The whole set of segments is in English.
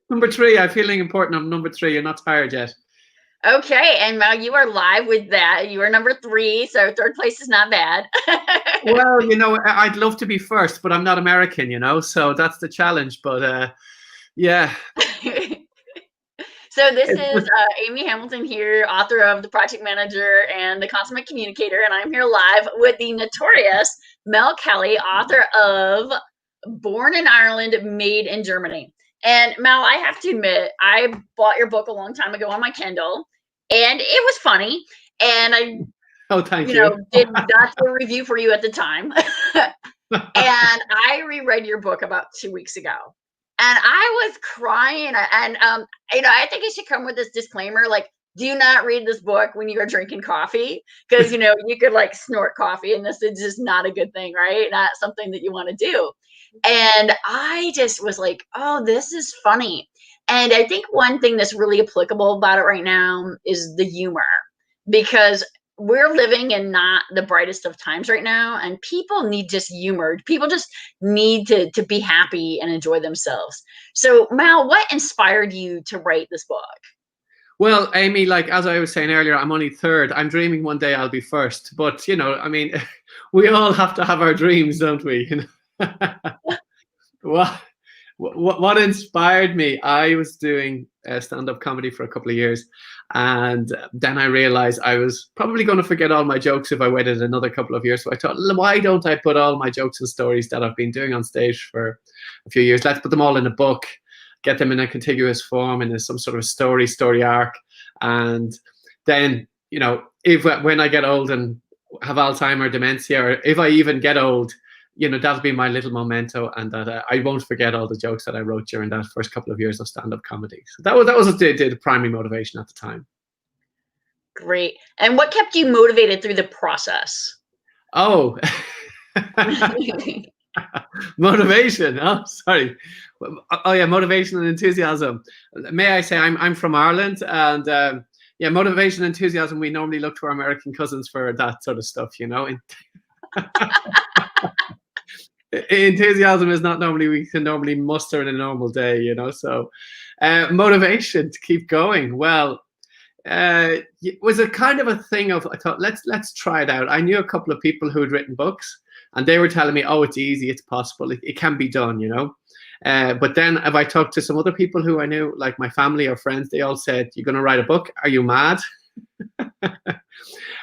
Number three, I'm feeling important. I'm number three. You're not tired yet. Okay, and Mal, you are live with that. You are number 3, so third place is not bad. Well, I'd love to be first, but I'm not American, so that's the challenge. But yeah. So this is Amy Hamilton here, author of The Project Manager and The Consummate Communicator, and I'm here live with the notorious Mel Kelly, author of Born in Ireland, Made in Germany. And Mel, I have to admit, I bought your book a long time ago on my Kindle, and it was funny. And I, thank you. did not do a review for you at the time. And I reread your book about 2 weeks ago. And I was crying, and I think I should come with this disclaimer, like, do not read this book when you are drinking coffee, because you could like snort coffee, and this is just not a good thing, right? Not something that you want to do. And I just was like, oh, this is funny. And I think one thing that's really applicable about it right now is the humor, because we're living in not the brightest of times right now, and people need just humor. People just need to be happy and enjoy themselves. So Mal, what inspired you to write this book? Well, Amy, like as I was saying earlier, I'm only third. I'm dreaming one day I'll be first. But I mean, we all have to have our dreams, don't we? What inspired me? I was doing stand-up comedy for a couple of years, and then I realized I was probably going to forget all my jokes if I waited another couple of years. So I thought, why don't I put all my jokes and stories that I've been doing on stage for a few years? Let's put them all in a book, get them in a contiguous form, in some sort of story arc. And then, when I get old and have Alzheimer's, dementia, or if I even get old, that'll be my little memento, and that I won't forget all the jokes that I wrote during that first couple of years of stand-up comedy. So that was the primary motivation at the time. Great. And what kept you motivated through the process? Oh, motivation. Oh, sorry. Oh yeah, motivation and enthusiasm. May I say I'm from Ireland, and yeah, motivation and enthusiasm. We normally look to our American cousins for that sort of stuff, Enthusiasm is not we can normally muster in a normal day, So motivation to keep going. Well, it was a kind of a thing of, I thought, let's try it out. I knew a couple of people who had written books, and they were telling me, oh, it's easy, it's possible, it can be done, But then if I talked to some other people who I knew, like my family or friends, they all said, you're going to write a book? Are you mad?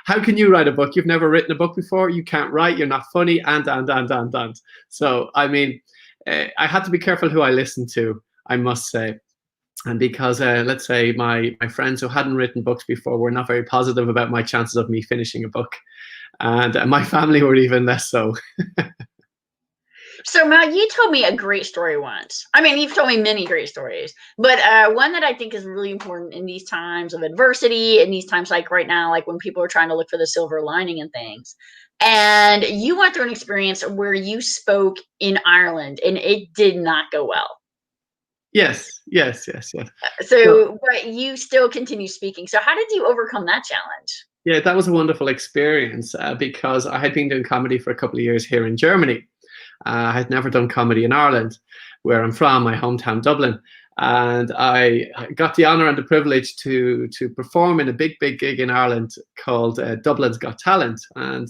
How can you write a book? You've never written a book before. You can't write. You're not funny. And. So, I mean, I had to be careful who I listened to, I must say. And because, let's say, my friends who hadn't written books before were not very positive about my chances of me finishing a book. And my family were even less so. So Mal, you told me a great story once. I mean, you've told me many great stories, but one that I think is really important in these times of adversity, in these times like right now, like when people are trying to look for the silver lining in things. And you went through an experience where you spoke in Ireland and it did not go well. Yes. So, but you still continue speaking. So how did you overcome that challenge? Yeah, that was a wonderful experience because I had been doing comedy for a couple of years here in Germany. I had never done comedy in Ireland, where I'm from, my hometown Dublin, and I got the honour and the privilege to perform in a big gig in Ireland called Dublin's Got Talent, and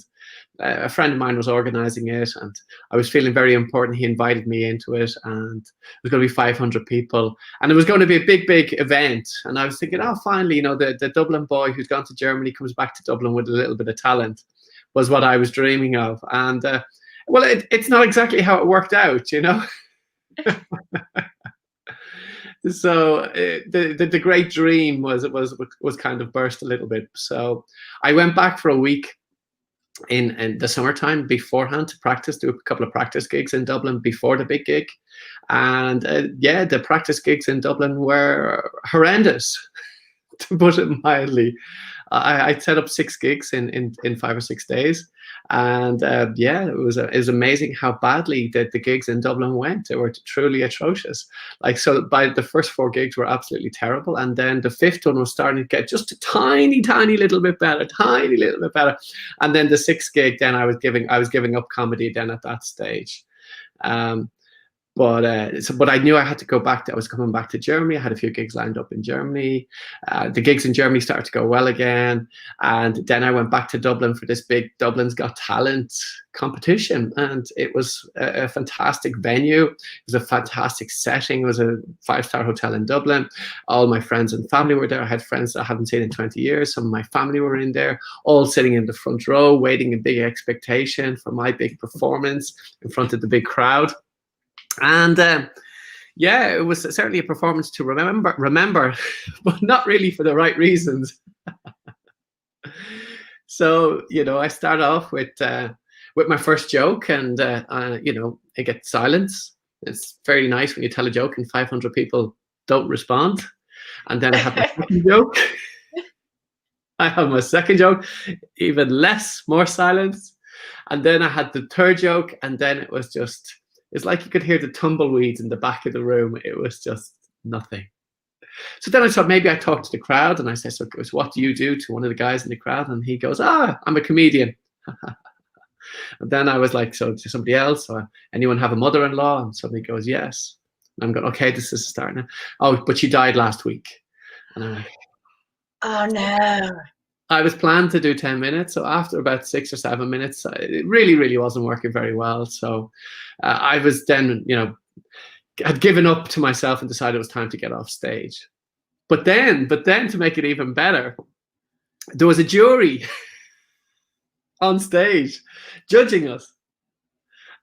a friend of mine was organising it, and I was feeling very important. He invited me into it, and it was going to be 500 people, and it was going to be a big event. And I was thinking, oh, finally, the Dublin boy who's gone to Germany comes back to Dublin with a little bit of talent, was what I was dreaming of. And well, it's not exactly how it worked out, So the great dream was kind of burst a little bit. So I went back for a week in the summertime beforehand to practice, do a couple of practice gigs in Dublin before the big gig. And yeah, the practice gigs in Dublin were horrendous, to put it mildly. I set up 6 gigs in 5 or 6 days, and yeah, it was amazing how badly the gigs in Dublin went. They were truly atrocious. Like, so by the first 4 gigs were absolutely terrible, and then the 5th one was starting to get just a tiny little bit better, and then the 6th gig, then I was giving up comedy then at that stage. but I knew I had to go back. I was coming back to Germany. I had a few gigs lined up in Germany. The gigs in Germany started to go well again, and then I went back to Dublin for this big Dublin's Got Talent competition, and it was a fantastic venue. It was a fantastic setting. It was a 5-star hotel in Dublin. All my friends and family were there. I had friends that I haven't seen in 20 years. Some of my family were in there, all sitting in the front row, waiting in big expectation for my big performance in front of the big crowd. And yeah, it was certainly a performance to remember, but not really for the right reasons. So, you know, I start off with my first joke, and you know, I get silence. It's very nice when you tell a joke and 500 people don't respond. And then I have my second joke. I have my second joke, even less, more silence. And then I had the third joke, and then it was just, it's like you could hear the tumbleweeds in the back of the room. It was just nothing. So then I thought maybe I talked to the crowd, and I said, so what do you do, to one of the guys in the crowd? And he goes, I'm a comedian. And then I was like, so to somebody else, or anyone have a mother-in-law? And somebody goes, yes. And I'm going, okay, this is starting now. Oh, but she died last week. And I'm like, oh no. I was planned to do 10 minutes. So after about 6 or 7 minutes, it really wasn't working very well. So I was then, you know, had given up to myself and decided it was time to get off stage. But then to make it even better, there was a jury on stage judging us,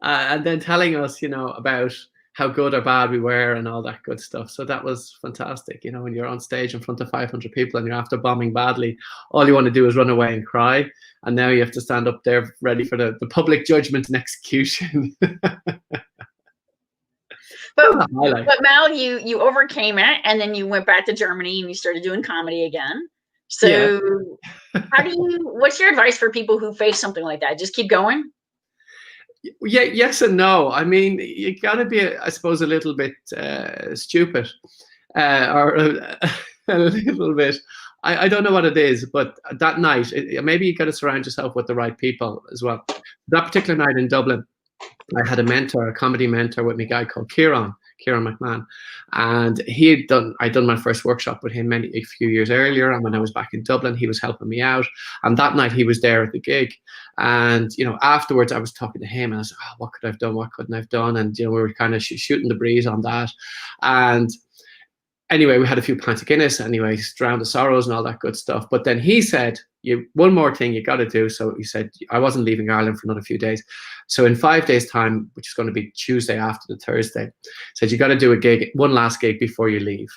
and then telling us, you know, about how good or bad we were and all that good stuff. So that was fantastic. You know, when you're on stage in front of 500 people and you're after bombing badly, all you want to do is run away and cry. And now you have to stand up there ready for the public judgment and execution. But Mal, you overcame it, and then you went back to Germany and you started doing comedy again. So yeah. What's your advice for people who face something like that? Just keep going? Yeah, yes and no. I mean, you got to be, I suppose, a little bit stupid, or a little bit. I don't know what it is, but that night, maybe you got to surround yourself with the right people as well. That particular night in Dublin, I had a mentor, a comedy mentor with me, a guy called Kieran McMahon, and I'd done my first workshop with him a few years earlier, and when I was back in Dublin, he was helping me out, and that night he was there at the gig, and you know, afterwards I was talking to him, and I was like, oh, what could I have done, what couldn't I have done, and you know, we were kind of shooting the breeze on that, and anyway, we had a few pints of Guinness, anyway, drowned the sorrows and all that good stuff. But then he said, one more thing you got to do. So he said, I wasn't leaving Ireland for another few days. So in 5 days' time, which is going to be Tuesday after the Thursday, said, you got to do a gig, one last gig before you leave.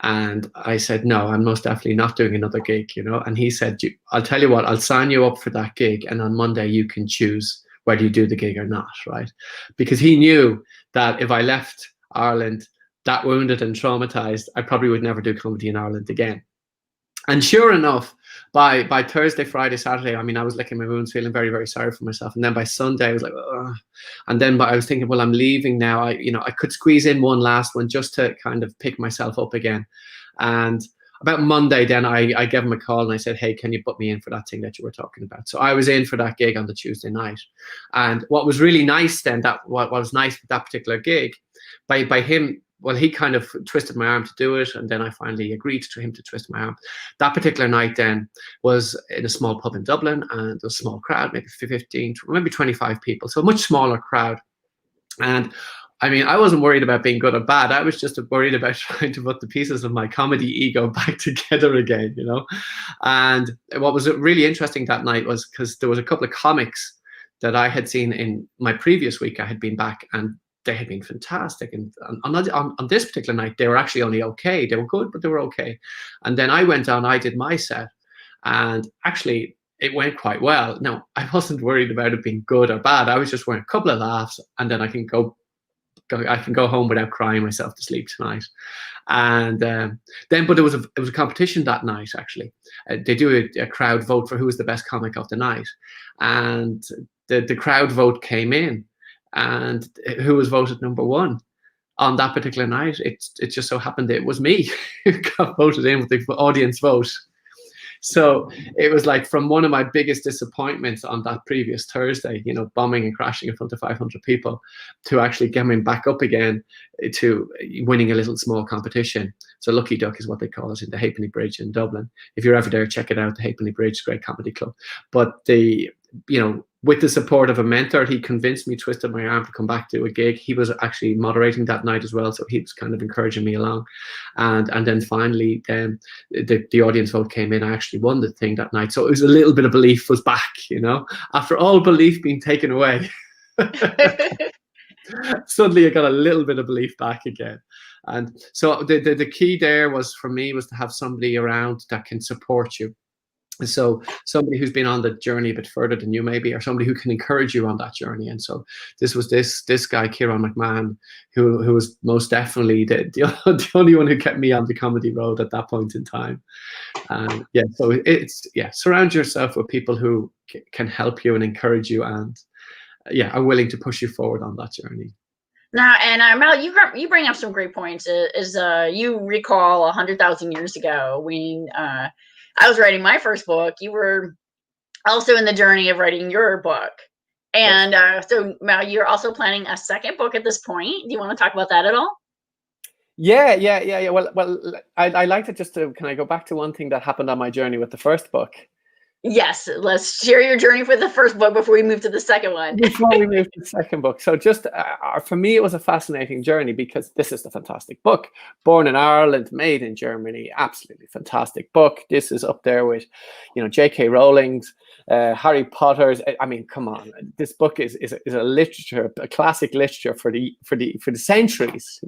And I said, no, I'm most definitely not doing another gig, you know. And he said, I'll tell you what, I'll sign you up for that gig. And on Monday, you can choose whether you do the gig or not, right? Because he knew that if I left Ireland that wounded and traumatized, I probably would never do comedy in Ireland again. And sure enough, by Thursday, Friday, Saturday, I mean, I was licking my wounds, feeling very sorry for myself. And then by Sunday, I was like, ugh. And then I was thinking, well, I'm leaving now. I could squeeze in one last one just to kind of pick myself up again. And about Monday, then I gave him a call and I said, hey, can you put me in for that thing that you were talking about? So I was in for that gig on the Tuesday night. And what was really nice then, what was nice with that particular gig, by him, well, he kind of twisted my arm to do it, and then I finally agreed to him to twist my arm. That particular night then was in a small pub in Dublin, and a small crowd, maybe 15, maybe 25 people, so a much smaller crowd. And I mean, I wasn't worried about being good or bad. I was just worried about trying to put the pieces of my comedy ego back together again, you know. And what was really interesting that night was because there was a couple of comics that I had seen in my previous week. I had been back, and they had been fantastic, and on this particular night they were actually only okay. They were good, but they were okay. And then I went on, I did my set, and actually it went quite well. Now, I wasn't worried about it being good or bad. I was just wearing a couple of laughs, and then I can go home without crying myself to sleep tonight. And then, but it was a competition that night. Actually, they do a crowd vote for who was the best comic of the night, and the crowd vote came in. And who was voted number one on that particular night? It just so happened that it was me who got voted in with the audience vote. So it was like from one of my biggest disappointments on that previous Thursday, bombing and crashing in front of 500 people, to actually coming back up again to winning a little small competition. So Lucky Duck is what they call it in the Halfpenny Bridge in Dublin. If you're ever there, check it out. The Halfpenny Bridge, great comedy club. But with the support of a mentor, he convinced me, twisted my arm to come back to a gig. He was actually moderating that night as well, so he was kind of encouraging me along. And then finally, the audience vote came in. I actually won the thing that night, so it was a little bit of belief was back. After all belief being taken away, suddenly I got a little bit of belief back again. And so the key there was for me was to have somebody around that can support you. So somebody who's been on the journey a bit further than you maybe, or somebody who can encourage you on that journey. And so this was this guy, Kieran McMahon, who was most definitely the only one who kept me on the comedy road at that point in time. And so surround yourself with people who can help you and encourage you, and are willing to push you forward on that journey. Now, and Mel, you bring up some great points. You recall 100,000 years ago when I was writing my first book, you were also in the journey of writing your book. And so Mel, you're also planning a second book at this point. Do you want to talk about that at all? Yeah. Well, I like to can I go back to one thing that happened on my journey with the first book? Yes, let's share your journey with the first book before we move to the second one. Before we move to the second book. So just for me, it was a fascinating journey because this is the fantastic book. Born in Ireland, made in Germany, absolutely fantastic book. This is up there with, J.K. Rowling's, Harry Potter's. I mean, come on, this book is a literature, a classic literature for the centuries.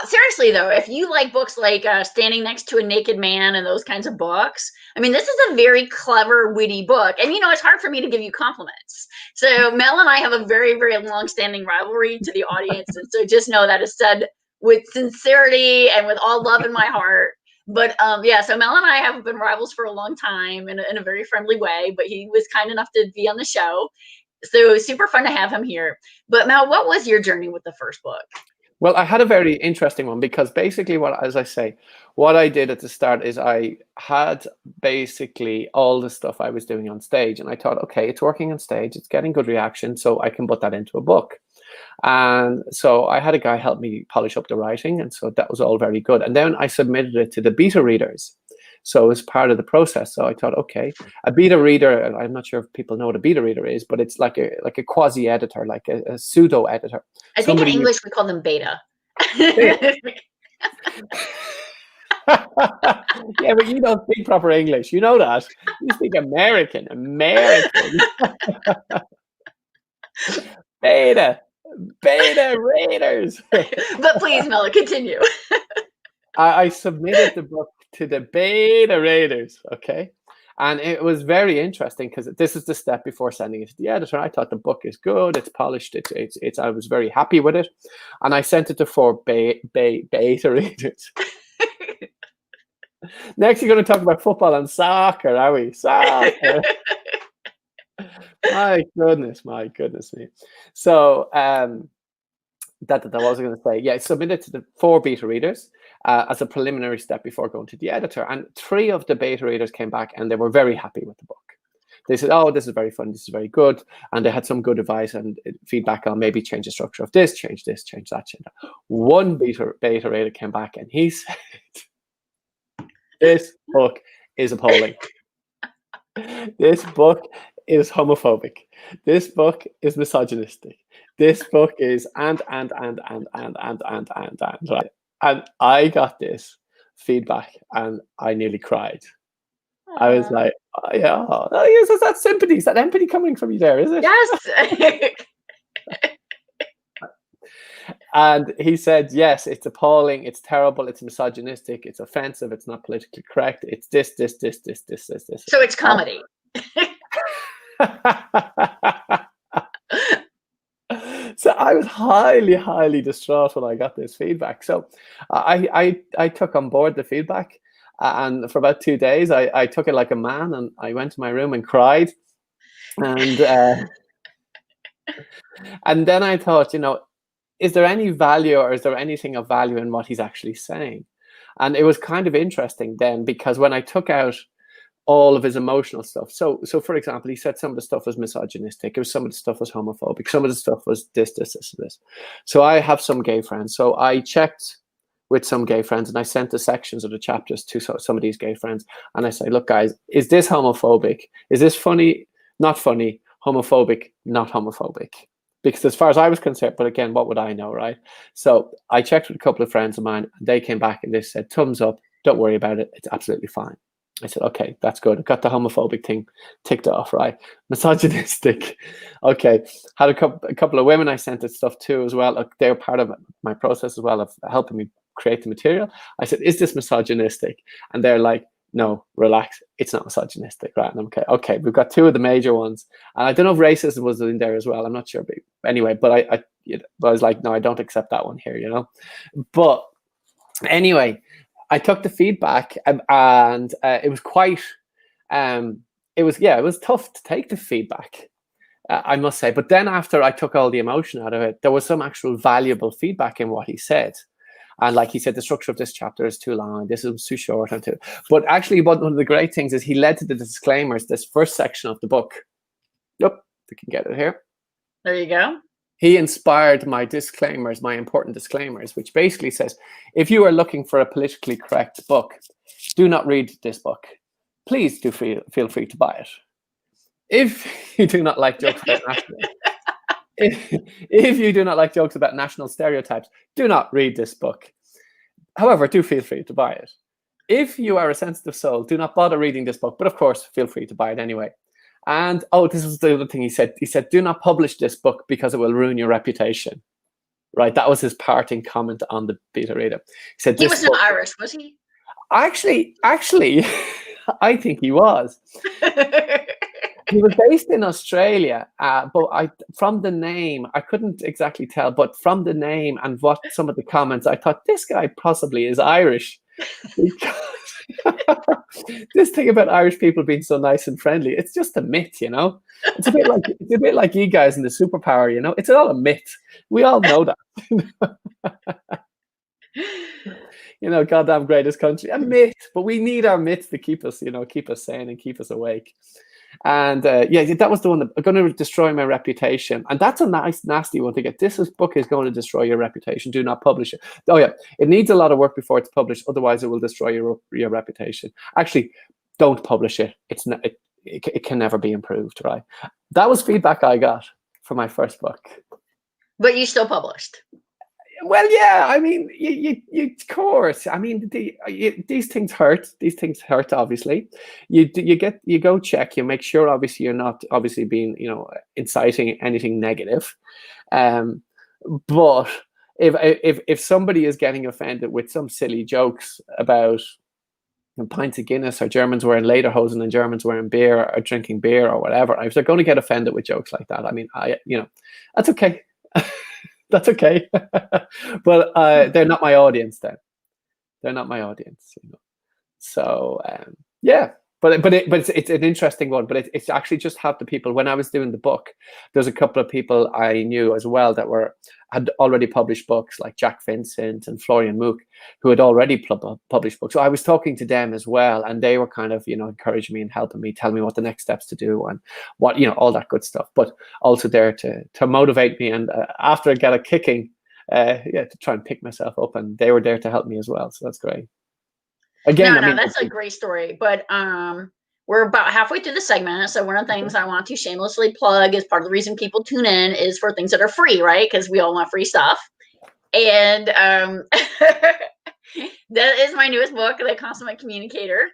Seriously though, if you like books like Standing Next to a Naked Man and those kinds of books, I mean, this is a very clever, witty book. And it's hard for me to give you compliments. So Mel and I have a very, very long-standing rivalry to the audience, and so just know that is said with sincerity and with all love in my heart. But so Mel and I have been rivals for a long time in a very friendly way, but he was kind enough to be on the show. So super fun to have him here. But Mel, what was your journey with the first book? Well, I had a very interesting one because basically what I did at the start is I had basically all the stuff I was doing on stage, and I thought, okay, it's working on stage, it's getting good reaction, so I can put that into a book. And so I had a guy help me polish up the writing, and so that was all very good. And then I submitted it to the beta readers. So it was part of the process. So I thought, okay, a beta reader, I'm not sure if people know what a beta reader is, but it's like a quasi editor, like a pseudo editor. I think in English we call them beta. Yeah, but you don't speak proper English. You know that. You speak American. Beta readers. But please, Mel, continue. I submitted the book to the beta readers, okay? And it was very interesting because this is the step before sending it to the editor. I thought the book is good, it's polished, it's I was very happy with it. And I sent it to 4 beta readers. Next, you're going to talk about football and soccer, are we? Soccer. My goodness me. So that what was I going to say? Yeah, I submitted to the 4 beta readers as a preliminary step before going to the editor. And 3 of the beta readers came back and they were very happy with the book. They said, oh, this is very fun, this is very good. And they had some good advice and feedback on maybe change the structure of this, change that, change that. One beta reader came back and he said, this book is appalling. This book is homophobic. This book is misogynistic. This book is and right. And I got this feedback and I nearly cried. Aww. I was like, oh, yeah, is that sympathy? Is that empathy coming from you there, is it? Yes. And he said, yes, it's appalling, it's terrible, it's misogynistic, it's offensive, it's not politically correct, it's this. So it's comedy. So I was highly distraught when I got this feedback. So I took on board the feedback, and for about 2 days I took it like a man, and I went to my room and cried, and and then I thought, is there any value, or is there anything of value in what he's actually saying? And it was kind of interesting then, because when I took out all of his emotional stuff. So for example, he said some of the stuff was misogynistic, or some of the stuff was homophobic, some of the stuff was this. So I have some gay friends. So I checked with some gay friends, and I sent the sections of the chapters to some of these gay friends, and I say, look, guys, is this homophobic? Is this funny? Not funny. Homophobic? Not homophobic. Because as far as I was concerned, but again, what would I know, right? So I checked with a couple of friends of mine, and they came back and they said, thumbs up, don't worry about it, it's absolutely fine. I said, okay, that's good. I got the homophobic thing ticked off, right? Misogynistic. Okay. Had a couple of women I sent it stuff to as well. Like, they were part of my process as well of helping me create the material. I said, is this misogynistic? And they're like, no, relax, it's not misogynistic, right? And I'm okay, we've got two of the major ones. And I don't know if racism was in there as well. I'm not sure. But anyway, but I was like, no, I don't accept that one here, you know? But anyway, I took the feedback, and it was quite, it was tough to take the feedback, I must say. But then after I took all the emotion out of it, there was some actual valuable feedback in what he said. And like he said, the structure of this chapter is too long, this is too short. But actually, one of the great things is he led to the disclaimers, this first section of the book. Yep, we can get it here. There you go. He inspired my disclaimers, my important disclaimers, which basically says, if you are looking for a politically correct book, do not read this book. Please do feel free to buy it. If you do not like jokes about national, if you do not like jokes about national stereotypes, do not read this book. However, do feel free to buy it. If you are a sensitive soul, do not bother reading this book, but of course, feel free to buy it anyway. And this was the other thing he said. He said, do not publish this book because it will ruin your reputation. Right? That was his parting comment on the beta reader. He said, he was not Irish, was he? Actually, I think he was. He was based in Australia, but from the name, I couldn't exactly tell, but from the name and what some of the comments, I thought this guy possibly is Irish. This thing about Irish people being so nice and friendly, it's just a myth, you know. It's a bit like you guys in the superpower, you know. It's all a myth. We all know that. You know, goddamn greatest country, a myth. But we need our myths to keep us, you know, keep us sane and keep us awake. And that was the one that going to destroy my reputation. And that's a nice, nasty one to get. This book is going to destroy your reputation. Do not publish it. Oh yeah, it needs a lot of work before it's published. Otherwise, it will destroy your reputation. Actually, don't publish it. It's not. It can never be improved. Right. That was feedback I got for my first book. But you still published. Well, yeah. I mean, you of course. I mean, these things hurt. These things hurt. Obviously, you go check. You make sure. Obviously, you're not being, you know, inciting anything negative. But if somebody is getting offended with some silly jokes about pints of Guinness, or Germans wearing lederhosen and Germans wearing beer or drinking beer or whatever, if they're going to get offended with jokes like that, I mean, that's okay. That's okay. But they're not my audience then. They're not my audience, you know. So yeah, but it's an interesting one. But it's actually just have the people. When I was doing the book, there's a couple of people I knew as well that had already published books, like Jack Vincent and Florian Mook, who had already published books. So I was talking to them as well, and they were kind of, you know, encouraging me and helping me, telling me what the next steps to do and what, you know, all that good stuff. But also there to motivate me, and after I got a kicking, to try and pick myself up, and they were there to help me as well. So that's great. Again, no, that's a great story. But we're about halfway through the segment. So one of the things I want to shamelessly plug, is part of the reason people tune in, is for things that are free, right? Because we all want free stuff. And that is my newest book, The Consummate Communicator.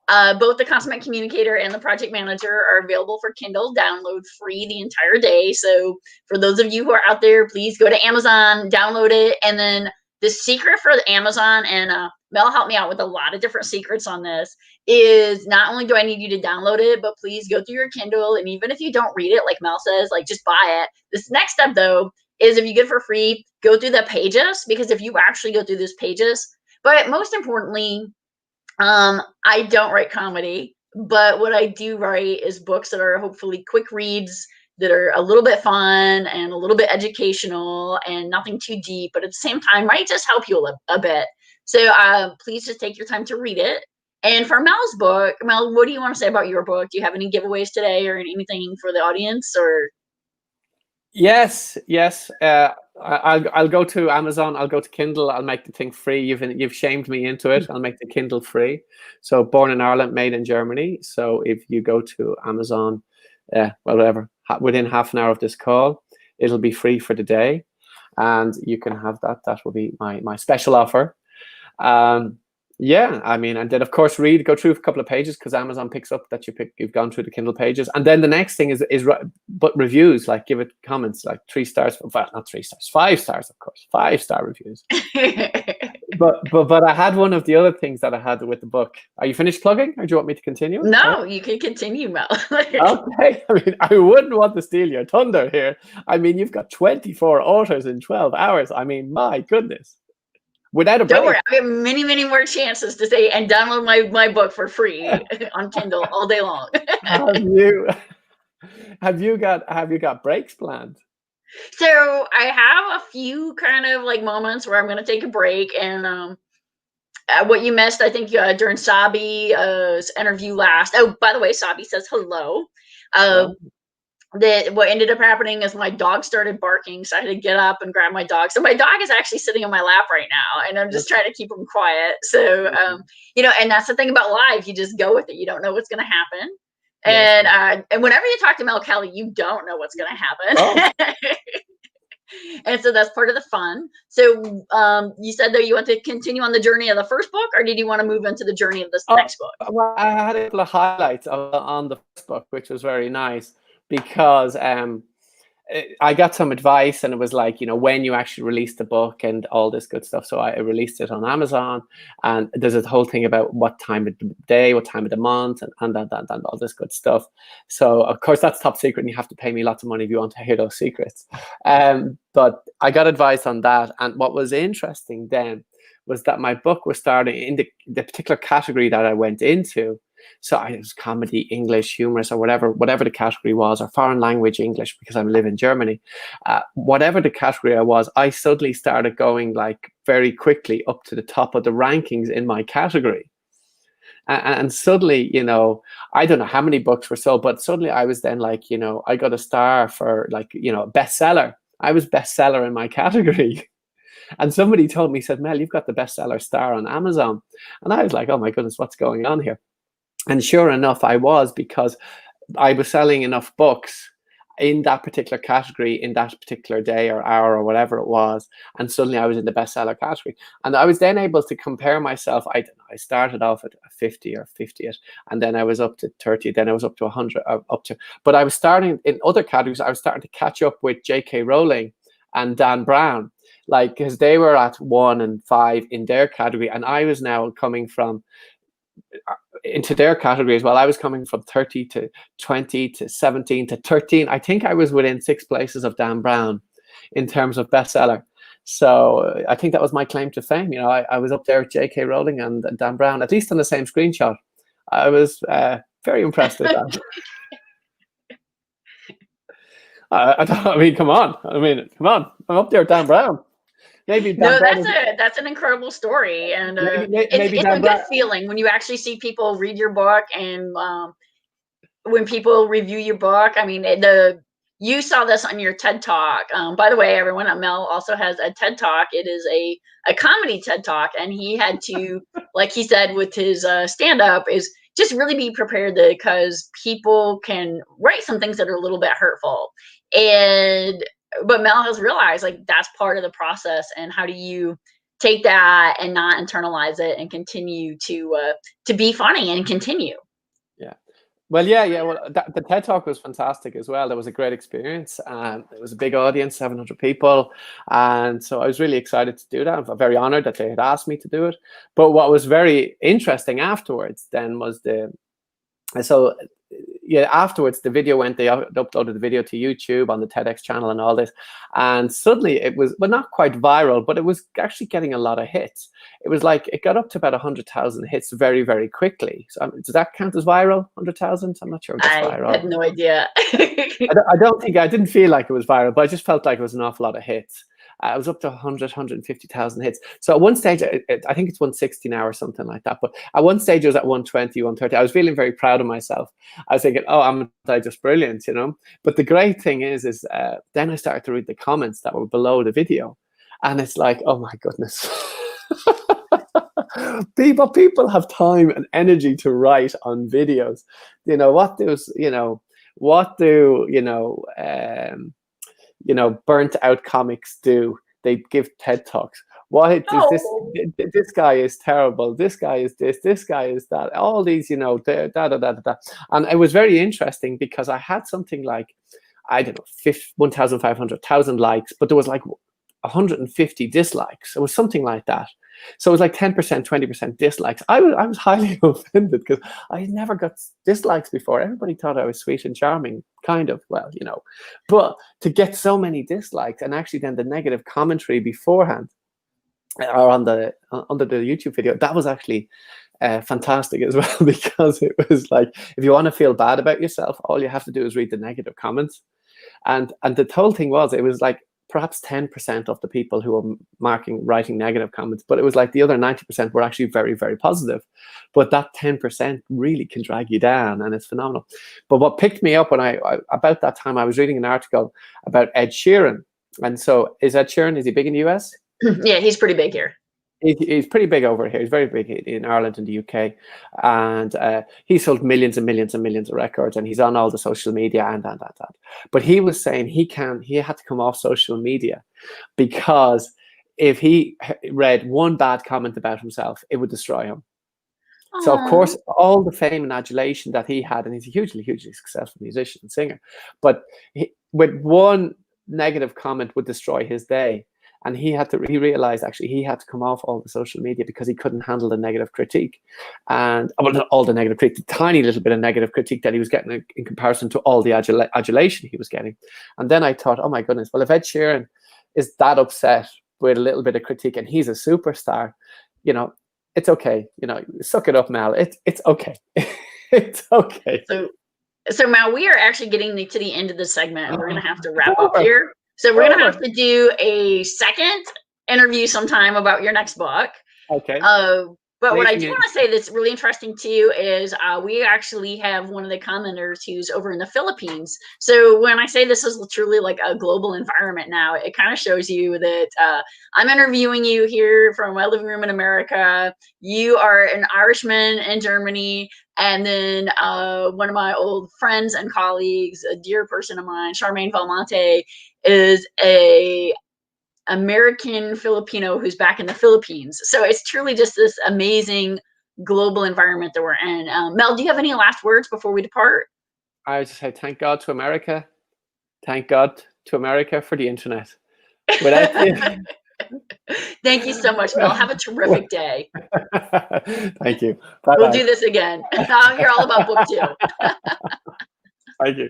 Both The Consummate Communicator and The Project Manager are available for Kindle. Download free the entire day. So for those of you who are out there, please go to Amazon, download it. And then the secret for Amazon, and Mel helped me out with a lot of different secrets on this, is not only do I need you to download it, but please go through your Kindle. And even if you don't read it, like Mel says, like, just buy it. This next step, though, is if you get it for free, go through the pages, because if you actually go through those pages, but most importantly, I don't write comedy, but what I do write is books that are hopefully quick reads, that are a little bit fun and a little bit educational and nothing too deep, but at the same time might just help you a bit. So please just take your time to read it. And for Mel's book, Mel, what do you want to say about your book? Do you have any giveaways today or anything for the audience? Or Yes, yes. I'll go to Amazon. I'll go to Kindle. I'll make the thing free. You've shamed me into it. I'll make the Kindle free. So Born in Ireland, made in Germany. So if you go to Amazon, whatever, within half an hour of this call, it'll be free for the day, and you can have that. That will be my special offer. Yeah, I mean, and then of course go through a couple of pages, because Amazon picks up that you've gone through the Kindle pages, and then the next thing is but reviews, like give it comments, like 3 stars, well, not 3 stars, 5 stars, of course, 5-star reviews. but I had one of the other things that I had with the book. Are you finished plugging, or do you want me to continue? No, you can continue, Mel. Okay, I mean, I wouldn't want to steal your thunder here. I mean, you've got 24 authors in 12 hours. I mean, my goodness. Without a break. Don't worry, I have many, many more chances to say and download my book for free on Kindle all day long. Have you got breaks planned? So I have a few kind of like moments where I'm going to take a break, and what you missed, I think, during Sabi's interview last. Oh, by the way, Sabi says hello. What ended up happening is my dog started barking, so I had to get up and grab my dog. So my dog is actually sitting on my lap right now, and I'm just trying to keep him quiet. So, and that's the thing about live. You just go with it. You don't know what's going to happen. Yes. And whenever you talk to Mel Kelly, you don't know what's going to happen. Oh. And so that's part of the fun. So you said that you want to continue on the journey of the first book, or did you want to move into the journey of this next book? Well, I had a couple of highlights on the first book, which was very nice, because I got some advice, and it was like, when you actually release the book and all this good stuff. So I released it on Amazon, and there's a whole thing about what time of the day, what time of the month, and all this good stuff. So of course that's top secret, and you have to pay me lots of money if you want to hear those secrets. But I got advice on that, and what was interesting then was that my book was starting in the particular category that I went into. So it was comedy, English, humorous, or whatever the category was, or foreign language English, because I live in Germany. Whatever the category I was, I suddenly started going like very quickly up to the top of the rankings in my category. And suddenly, I don't know how many books were sold, but suddenly I was then like, I got a star for like, bestseller. I was bestseller in my category. And somebody told me, said, Mel, you've got the bestseller star on Amazon. And I was like, oh my goodness, what's going on here? And sure enough, I was, because I was selling enough books in that particular category in that particular day or hour or whatever it was. And suddenly I was in the bestseller category. And I was then able to compare myself. I started off at 50 or 50th, and then I was up to 30, then I was up to 100, but I was starting in other categories. I was starting to catch up with J.K. Rowling and Dan Brown, like, because they were at 1 and 5 in their category. And I was now coming from into their category as well. I was coming from 30 to 20 to 17 to 13. I think I was within 6 places of Dan Brown in terms of bestseller. So I think that was my claim to fame. I was up there with J.K. Rowling and Dan Brown, at least on the same screenshot. I was very impressed with that. I mean, come on. I'm up there with Dan Brown. Maybe that's an incredible story, and it's a good feeling when you actually see people read your book, and when people review your book. I mean, you saw this on your TED Talk. By the way, everyone, Mel also has a TED Talk. It is a comedy TED Talk, and he had to, like he said with his stand-up, is just really be prepared, because people can write some things that are a little bit hurtful, but Mel has realized, like, that's part of the process. And how do you take that and not internalize it and continue to be funny and continue? Yeah. Well, yeah. Well, the TED Talk was fantastic as well. That was a great experience. It was a big audience, 700 people. And so I was really excited to do that. I'm very honored that they had asked me to do it. But what was very interesting afterwards then was afterwards the video they uploaded the video to YouTube on the TEDx channel and all this, and suddenly it was, well, not quite viral, but it was actually getting a lot of hits. It was like, it got up to about 100,000 hits very, very quickly. So does that count as viral? 100,000? I'm not sure if that's viral. I have no idea. I didn't feel like it was viral, but I just felt like it was an awful lot of hits. I was up to 100, 150,000 hits. So at one stage, I think it's 160 now or something like that. But at one stage, I was at 120, 130. I was feeling very proud of myself. I was thinking, oh, I'm just brilliant, you know. But the great thing is then I started to read the comments that were below the video. And it's like, oh my goodness. people have time and energy to write on videos. You know, what do burnt out comics do? They give TED Talks. What is this guy is terrible, this guy is this guy is that, all these, you know, da, da, da, da, da. And it was very interesting because I had something like, I don't know, 1,500, 1,000 likes, but there was like 150 dislikes. It was something like that. So it was like 10%, 20% dislikes. I was highly offended because I never got dislikes before. Everybody thought I was sweet and charming, kind of, well, you know. But to get so many dislikes, and actually then the negative commentary beforehand or under the YouTube video, that was actually fantastic as well, because it was like, if you want to feel bad about yourself, all you have to do is read the negative comments. And the whole thing was, it was like perhaps 10% of the people who were writing negative comments, but it was like the other 90% were actually very, very positive. But that 10% really can drag you down, and it's phenomenal. But what picked me up when about that time, I was reading an article about Ed Sheeran. And so is Ed Sheeran, is he big in the US? Yeah, he's pretty big here. He's pretty big over here. He's very big in Ireland and the UK, and he sold millions and millions and millions of records, and he's on all the social media and that. But he was saying he had to come off social media because if he read one bad comment about himself, it would destroy him. Aww. So of course, all the fame and adulation that he had, and he's a hugely, hugely successful musician and singer, but with one negative comment would destroy his day. And he realized actually he had to come off all the social media because he couldn't handle the negative critique. And, well, not all the negative critique, the tiny little bit of negative critique that he was getting in comparison to all the adulation he was getting. And then I thought, oh my goodness, well, if Ed Sheeran is that upset with a little bit of critique and he's a superstar, you know, it's okay. You know, suck it up, Mel. It's okay. It's okay. So Mel, we are actually getting to the end of the segment, and we're going to have to wrap up here. So we're going to have to do a second interview sometime about your next book. Okay. But what I do want to say that's really interesting too is we actually have one of the commenters who's over in the Philippines. So when I say this is truly like a global environment now, it kind of shows you that I'm interviewing you here from my living room in America. You are an Irishman in Germany. And then one of my old friends and colleagues, a dear person of mine, Charmaine Valmonte, is a American Filipino who's back in the Philippines. So it's truly just this amazing global environment that we're in. Mel, do you have any last words before we depart? I would just say thank God to America. Thank God to America for the internet. Without the... Thank you so much, Mel. Have a terrific day. Thank you. Bye-bye. We'll do this again. You're all about book 2. Thank you.